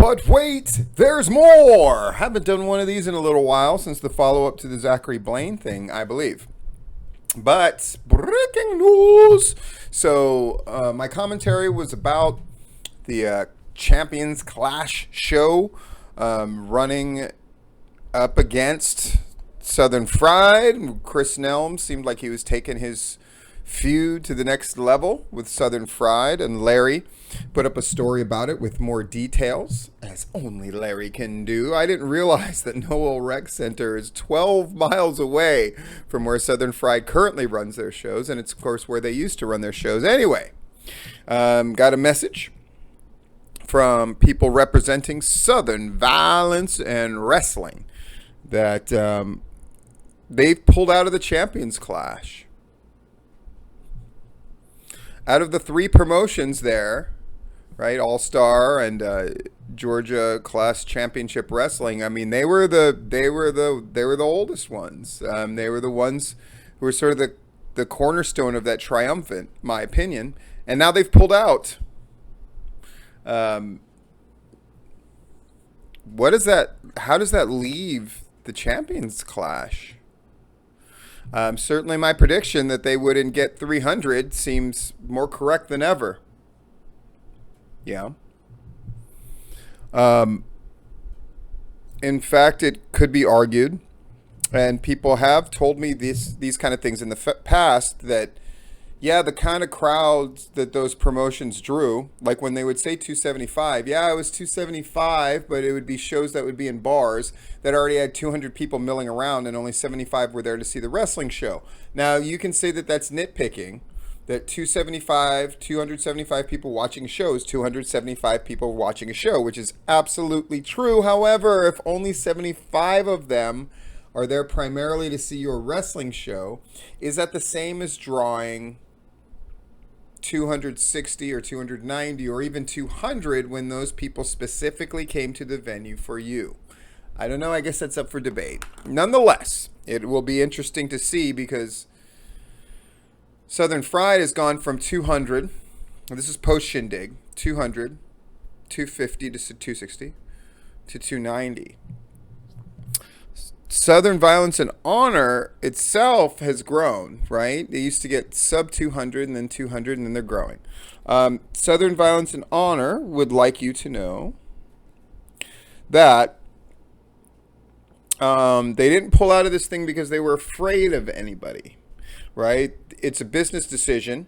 But wait, there's more. Haven't done one of these in a little while since the follow-up to the Zachary Blaine thing, I believe. But breaking news. So my commentary was about the Champions Clash show running up against Southern Fried. Chris Nelm seemed like he was taking his feud to the next level with Southern Fried, and Larry put up a story about it with more details, as only Larry can do. I didn't realize that Noel Rec Center is 12 miles away from where Southern Fried currently runs their shows, and it's, of course, where they used to run their shows anyway. Got a message from people representing Southern Violence and Wrestling that they've pulled out of the Champions Clash. Out of the three promotions there, right, All-Star and Georgia Class Championship Wrestling, I mean, they were the oldest ones. They were the ones who were sort of the cornerstone of that triumphant, my opinion. And now they've pulled out. What is that? How does that leave the Champions Clash? Certainly my prediction that they wouldn't get 300 seems more correct than ever. Yeah. In fact, it could be argued, and people have told me these kind of things in the past, that, yeah, the kind of crowds that those promotions drew, like when they would say 275, yeah, it was 275, but it would be shows that would be in bars that already had 200 people milling around and only 75 were there to see the wrestling show. Now, you can say that that's nitpicking, that 275 people watching a show is 275 people watching a show, which is absolutely true. However, if only 75 of them are there primarily to see your wrestling show, is that the same as drawing 260 or 290 or even 200 when those people specifically came to the venue for you? I don't know. I guess that's up for debate. Nonetheless, it will be interesting to see, because Southern Fried has gone from 200, this is post-shindig, 200, 250 to 260 to 290. Southern Violence and Honor itself has grown, right? They used to get sub 200 and then 200, and then they're growing. Southern Violence and Honor would like you to know that they didn't pull out of this thing because they were afraid of anybody, right? It's a business decision.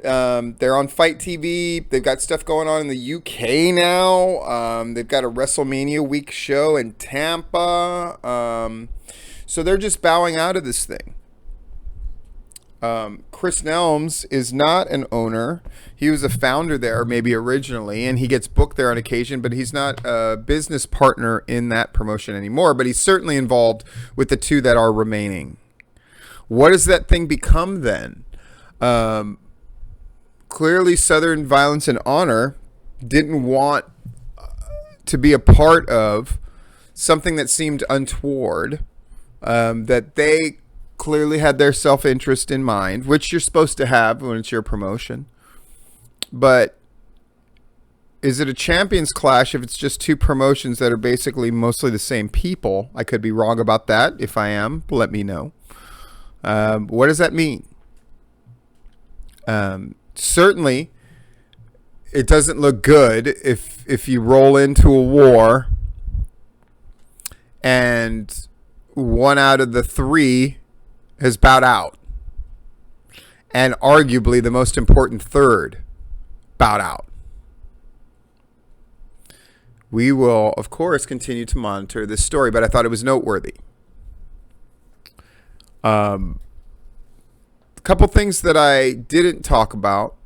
They're on Fight TV. They've got stuff going on in the UK now. They've got a WrestleMania week show in Tampa. So they're just bowing out of this thing. Chris Nelms is not an owner. He was a founder there, maybe originally, and he gets booked there on occasion, but he's not a business partner in that promotion anymore. But he's certainly involved with the two that are remaining. What does that thing become then? Clearly, Southern Violence and Honor didn't want to be a part of something that seemed untoward, that they clearly had their self-interest in mind, which you're supposed to have when it's your promotion. But is it a Champions Clash if it's just two promotions that are basically mostly the same people? I could be wrong about that. If I am, let me know. What does that mean? Certainly, it doesn't look good if you roll into a war and one out of the three has bowed out, and arguably the most important third bowed out. We will, of course, continue to monitor this story, but I thought it was noteworthy. A couple things that I didn't talk about,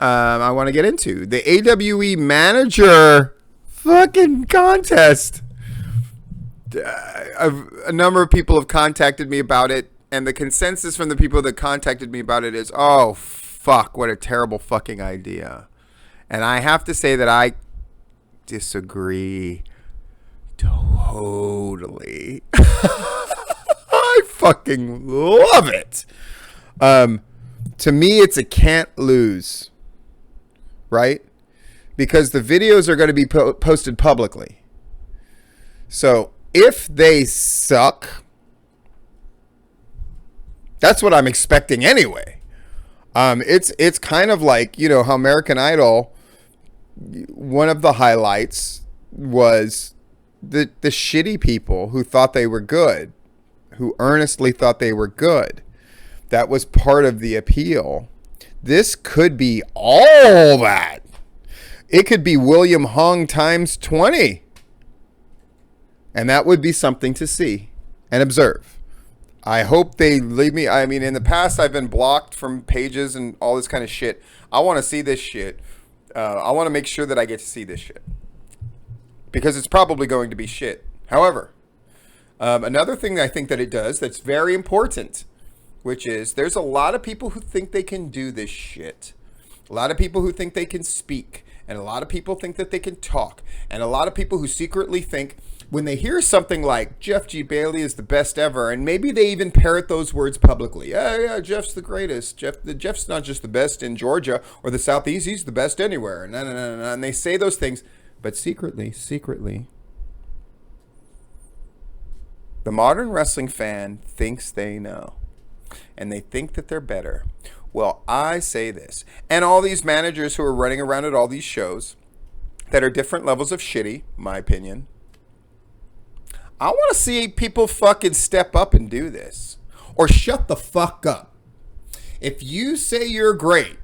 I want to get into. The AWE manager fucking contest. A number of people have contacted me about it, and the consensus from the people that contacted me about it is, oh, fuck, what a terrible fucking idea. And I have to say that I disagree totally. I fucking love it. To me, it's a can't lose, right? because the videos are going to be posted publicly. So if they suck, that's what I'm expecting anyway. It's kind of like, you know, how American Idol, one of the highlights was the shitty people who thought they were good, who earnestly thought they were good. That was part of the appeal. This could be all that. It could be William Hung times 20. And that would be something to see and observe. I hope they leave me. I mean, in the past, I've been blocked from pages and all this kind of shit. I want to see this shit. I want to make sure that I get to see this shit. Because it's probably going to be shit. However, another thing I think that it does that's very important, which is there's a lot of people who think they can do this shit. A lot of people who think they can speak. And a lot of people think that they can talk. And a lot of people who secretly think when they hear something like Jeff G. Bailey is the best ever, and maybe they even parrot those words publicly. Yeah, Jeff's the greatest. Jeff's not just the best in Georgia or the Southeast. He's the best anywhere. No. And they say those things. But secretly, the modern wrestling fan thinks they know. And they think that they're better. Well, I say this. And all these managers who are running around at all these shows that are different levels of shitty, my opinion. I want to see people fucking step up and do this. Or shut the fuck up. If you say you're great,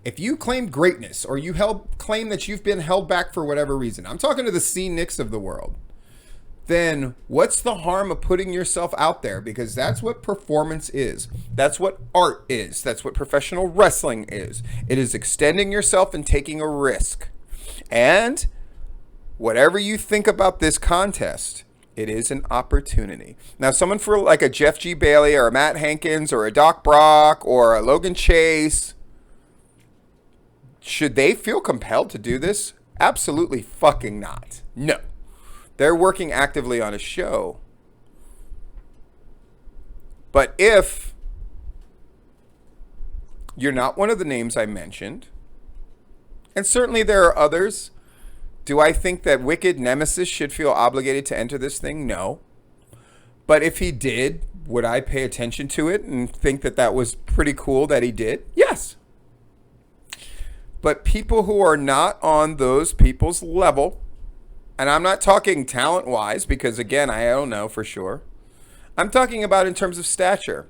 if you claim greatness, or you claim that you've been held back for whatever reason, I'm talking to the C. Nicks of the world, then what's the harm of putting yourself out there? Because that's what performance is. That's what art is. That's what professional wrestling is. It is extending yourself and taking a risk. And whatever you think about this contest, it is an opportunity. Now, someone for like a Jeff G. Bailey or a Matt Hankins or a Doc Brock or a Logan Chase, should they feel compelled to do this? Absolutely fucking not. No. They're working actively on a show. But if you're not one of the names I mentioned, and certainly there are others, do I think that Wicked Nemesis should feel obligated to enter this thing? No. But if he did, would I pay attention to it and think that that was pretty cool that he did? Yes. But people who are not on those people's level, and I'm not talking talent-wise, because, again, I don't know for sure. I'm talking about in terms of stature.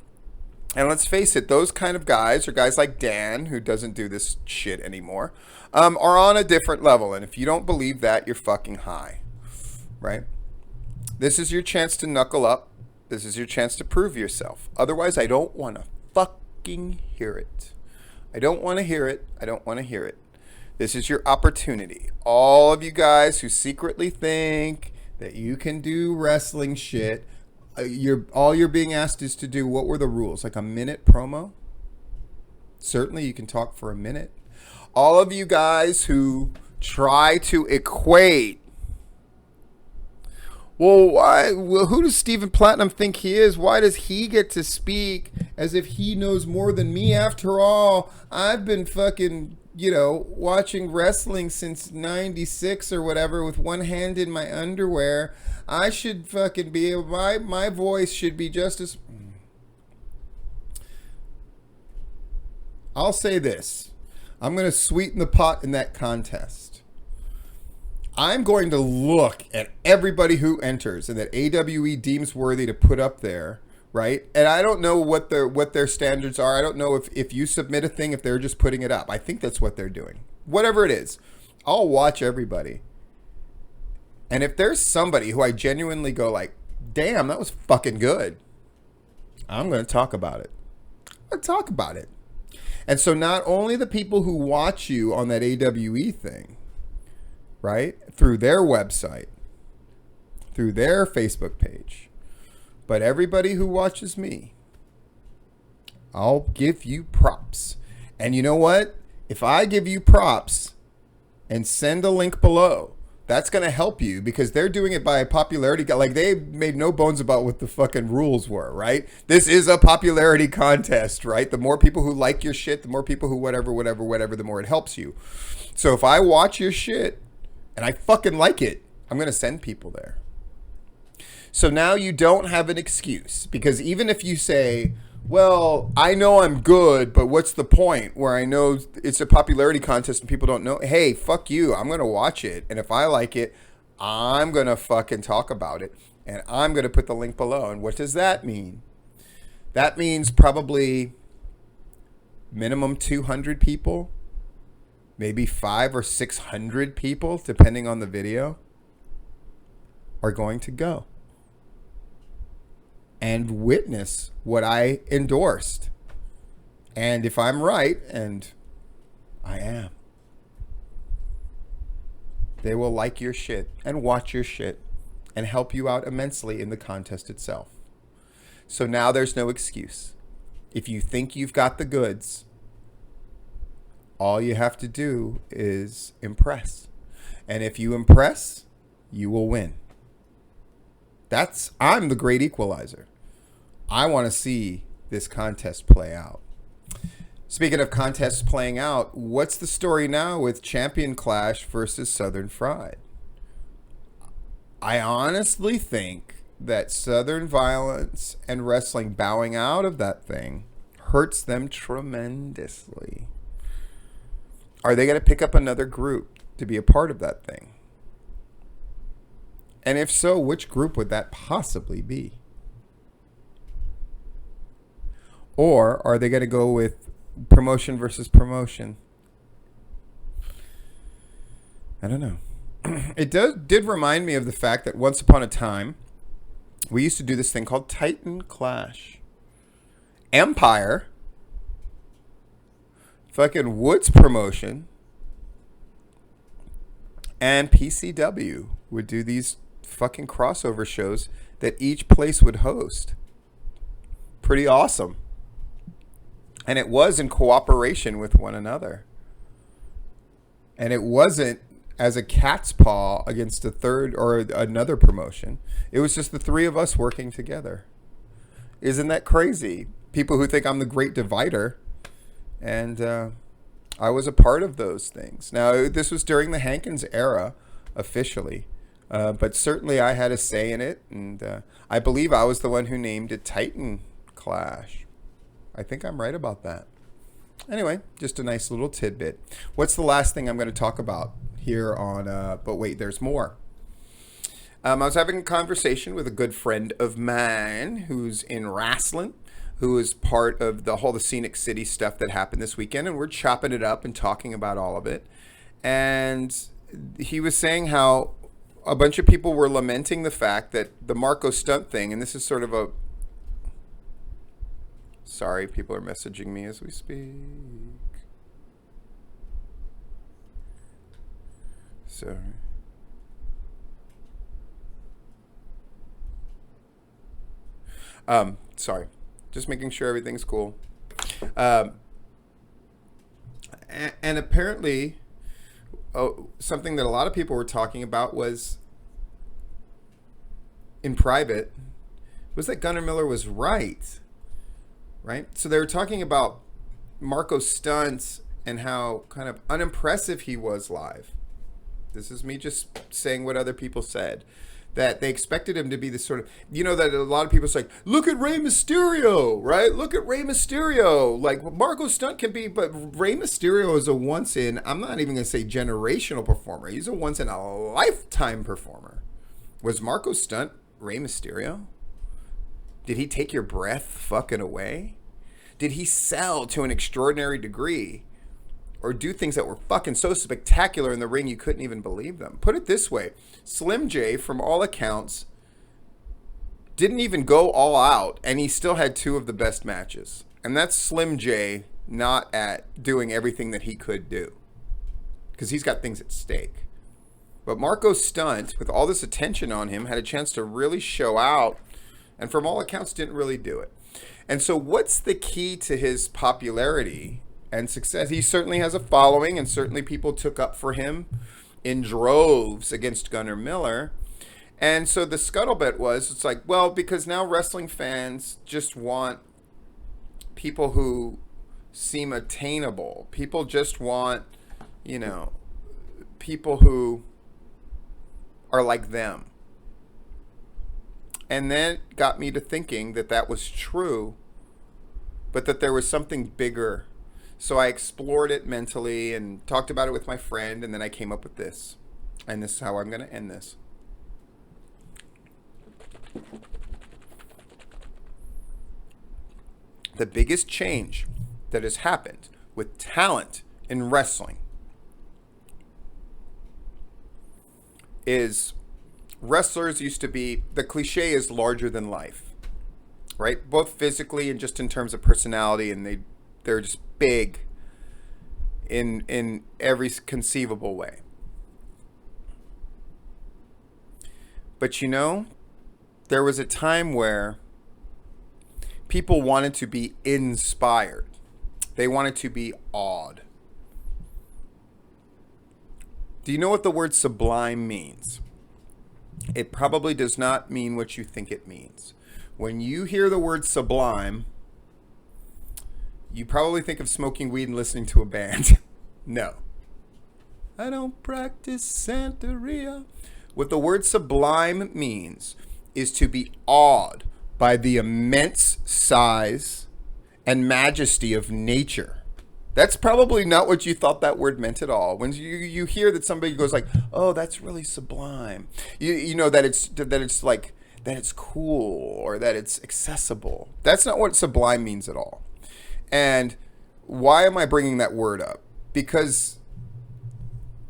And let's face it, those kind of guys, or guys like Dan, who doesn't do this shit anymore, are on a different level. And if you don't believe that, you're fucking high. Right? This is your chance to knuckle up. This is your chance to prove yourself. Otherwise, I don't want to fucking hear it. I don't want to hear it. I don't want to hear it. This is your opportunity. All of you guys who secretly think that you can do wrestling shit, all you're being asked is to do, what were the rules? Like a minute promo? Certainly you can talk for a minute. All of you guys who try to equate, who does Stephen Platinum think he is? Why does he get to speak as if he knows more than me? After all, I've been fucking, watching wrestling since 96 or whatever with one hand in my underwear. I should fucking be able, my voice should be just as... I'll say this. I'm going to sweeten the pot in that contest. I'm going to look at everybody who enters and that AWE deems worthy to put up there, right? And I don't know what their standards are. I don't know if you submit a thing, if they're just putting it up. I think that's what they're doing. Whatever it is, I'll watch everybody. And if there's somebody who I genuinely go like, damn, that was fucking good, I'm going to talk about it. I'm going to talk about it. And so not only the people who watch you on that AWE thing, right, through their website, through their Facebook page, but everybody who watches me, I'll give you props. And you know what? If I give you props and send a link below That's going to help you because they're doing it by popularity. Like, they made no bones about what the fucking rules were, right? This is a popularity contest, right? The more people who like your shit, the more people who whatever, the more it helps you. So if I watch your shit and I fucking like it, I'm going to send people there. So now you don't have an excuse, because even if you say, well, I know I'm good, but what's the point, where I know it's a popularity contest and people don't know? Hey, fuck you. I'm going to watch it. And if I like it, I'm going to fucking talk about it. And I'm going to put the link below. And what does that mean? That means probably minimum 200 people, maybe 500 or 600 people, depending on the video, are going to go and witness what I endorsed. And if I'm right, and I am, they will like your shit and watch your shit and help you out immensely in the contest itself. So now there's no excuse. If you think you've got the goods, all you have to do is impress. And if you impress, you will win. I'm the great equalizer. I want to see this contest play out. Speaking of contests playing out, what's the story now with Champion Clash versus Southern Fried? I honestly think that Southern Violence and Wrestling bowing out of that thing hurts them tremendously. Are they going to pick up another group to be a part of that thing? And if so, which group would that possibly be? Or are they going to go with promotion versus promotion? I don't know. It did remind me of the fact that once upon a time, we used to do this thing called Titan Clash. Empire, fucking Woods Promotion, and PCW would do these fucking crossover shows that each place would host. Pretty awesome. And it was in cooperation with one another. And it wasn't as a cat's paw against a third or another promotion. It was just the three of us working together. Isn't that crazy? People who think I'm the great divider. And I was a part of those things. Now, this was during the Hankins era, officially. But certainly I had a say in it. And I believe I was the one who named it Titan Clash. I think I'm right about that. Anyway, just a nice little tidbit. What's the last thing I'm going to talk about here on... but wait, there's more. I was having a conversation with a good friend of mine who's in wrestling, who is part of the whole Scenic City stuff that happened this weekend, and we're chopping it up and talking about all of it. And he was saying how a bunch of people were lamenting the fact that the Marko Stunt thing, and this is sort of a... Sorry, people are messaging me as we speak. Sorry. Sorry. Just making sure everything's cool. And apparently, something that a lot of people were talking about was, in private, was that Gunnar Miller was right. Right? So they were talking about Marko Stunt and how kind of unimpressive he was live. This is me just saying what other people said. That they expected him to be this sort of... You know that a lot of people say, look at Rey Mysterio, right? Look at Rey Mysterio. Like, Marko Stunt can be... But Rey Mysterio is a once-in... I'm not even going to say generational performer. He's a once-in-a-lifetime performer. Was Marko Stunt Rey Mysterio? Did he take your breath fucking away? Did he sell to an extraordinary degree? Or do things that were fucking so spectacular in the ring you couldn't even believe them? Put it this way. Slim J, from all accounts, didn't even go all out, and he still had two of the best matches. And that's Slim J not at doing everything that he could do. Because he's got things at stake. But Marko Stunt, with all this attention on him, had a chance to really show out, and from all accounts didn't really do it. And so what's the key to his popularity and success? He certainly has a following, and certainly people took up for him in droves against Gunnar Miller. And so the scuttlebutt was, it's like, well, because now wrestling fans just want people who seem attainable. People just want, you know, people who are like them. And then got me to thinking that that was true, but that there was something bigger. So I explored it mentally and talked about it with my friend, and then I came up with this. And this is how I'm going to end this. The biggest change that has happened with talent in wrestling is wrestlers used to be, the cliche is larger than life, right? Both physically and just in terms of personality, and they're just big in every conceivable way. But you know, there was a time where people wanted to be inspired. They wanted to be awed. Do you know what the word sublime means? It probably does not mean what you think it means. When you hear the word sublime, you probably think of smoking weed and listening to a band. No. I don't practice Santeria. What the word sublime means is to be awed by the immense size and majesty of nature. That's probably not what you thought that word meant at all. When you hear that somebody goes like, "Oh, that's really sublime," you know that it's like that it's cool or that it's accessible. That's not what sublime means at all. And why am I bringing that word up? Because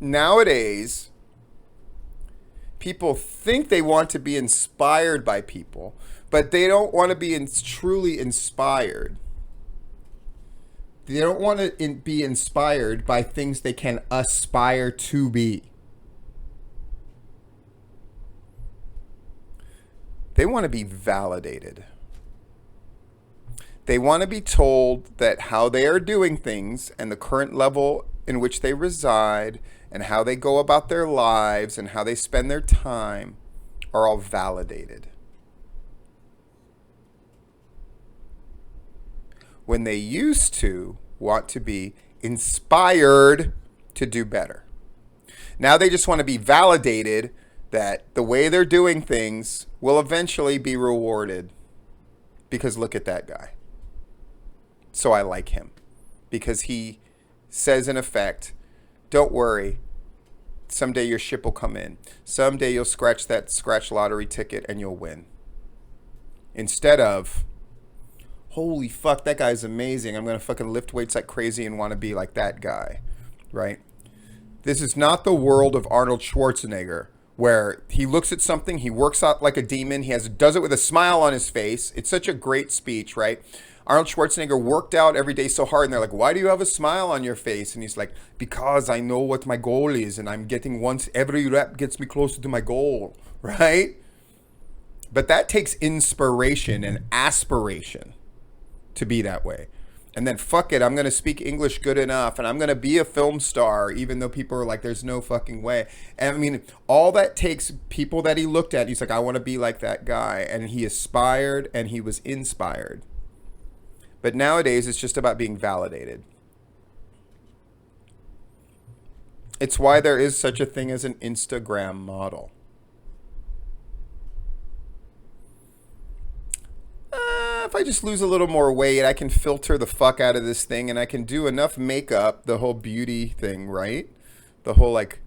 nowadays, people think they want to be inspired by people, but they don't want to be truly inspired. They don't want to be inspired by things they can aspire to be. They want to be validated. They want to be told that how they are doing things and the current level in which they reside and how they go about their lives and how they spend their time are all validated. When they used to want to be inspired to do better. Now they just want to be validated that the way they're doing things will eventually be rewarded. Because look at that guy. So I like him. Because he says in effect, don't worry, someday your ship will come in. Someday you'll scratch that scratch lottery ticket and you'll win. Instead of, holy fuck, that guy's amazing. I'm going to fucking lift weights like crazy and want to be like that guy, right? This is not the world of Arnold Schwarzenegger, where he looks at something, he works out like a demon, does it with a smile on his face. It's such a great speech, right? Arnold Schwarzenegger worked out every day so hard, and they're like, why do you have a smile on your face? And he's like, because I know what my goal is, and I'm getting every rep gets me closer to my goal, right? But that takes inspiration and aspiration to be that way. And then fuck it, I'm going to speak English good enough and I'm going to be a film star, even though people are like, there's no fucking way. And I mean, all that takes people that he looked at, he's like, I want to be like that guy. And he aspired and he was inspired. But nowadays, it's just about being validated. It's why there is such a thing as an Instagram model. If I just lose a little more weight, I can filter the fuck out of this thing and I can do enough makeup, the whole beauty thing, right? The whole like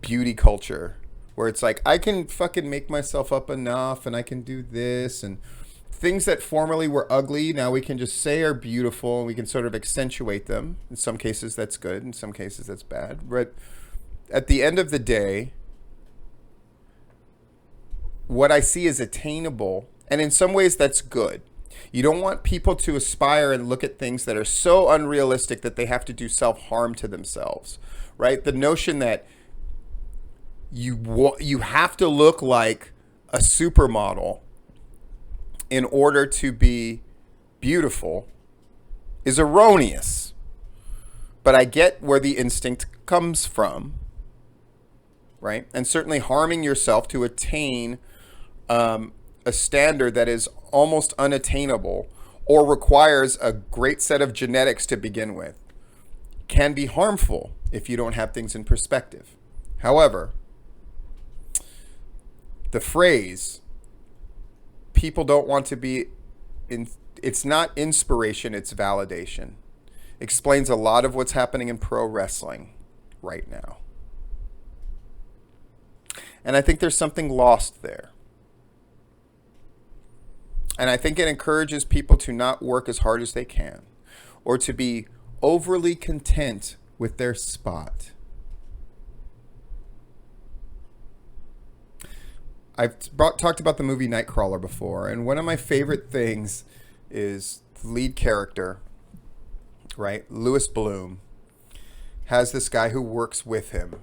beauty culture where it's like, I can fucking make myself up enough and I can do this, and things that formerly were ugly, now we can just say are beautiful and we can sort of accentuate them. In some cases that's good, in some cases that's bad. But at the end of the day, what I see is attainable, and in some ways that's good. You don't want people to aspire and look at things that are so unrealistic that they have to do self-harm to themselves, right? The notion that you have to look like a supermodel in order to be beautiful is erroneous. But I get where the instinct comes from. right? And certainly harming yourself to attain a standard that is almost unattainable or requires a great set of genetics to begin with can be harmful if you don't have things in perspective. However, the phrase, people don't want to be in, it's not inspiration, it's validation, explains a lot of what's happening in pro wrestling right now. And I think there's something lost there. And I think it encourages people to not work as hard as they can, or to be overly content with their spot. I've talked about the movie Nightcrawler before, and one of my favorite things is the lead character, right? Louis Bloom has this guy who works with him.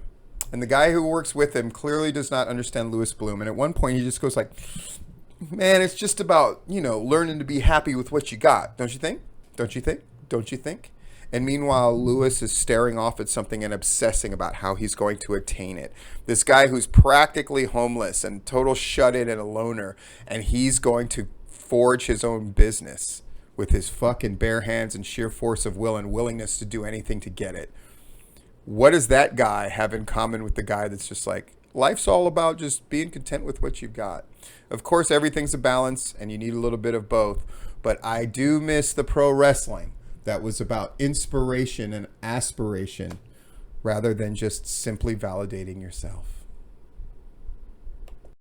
And the guy who works with him clearly does not understand Louis Bloom. And at one point he just goes like, man, it's just about, learning to be happy with what you got. Don't you think? Don't you think? Don't you think? And meanwhile, Lewis is staring off at something and obsessing about how he's going to attain it. This guy who's practically homeless and total shut-in and a loner, and he's going to forge his own business with his fucking bare hands and sheer force of will and willingness to do anything to get it. What does that guy have in common with the guy that's just like, life's all about just being content with what you've got? Of course, everything's a balance, and you need a little bit of both. But I do miss the pro wrestling that was about inspiration and aspiration rather than just simply validating yourself.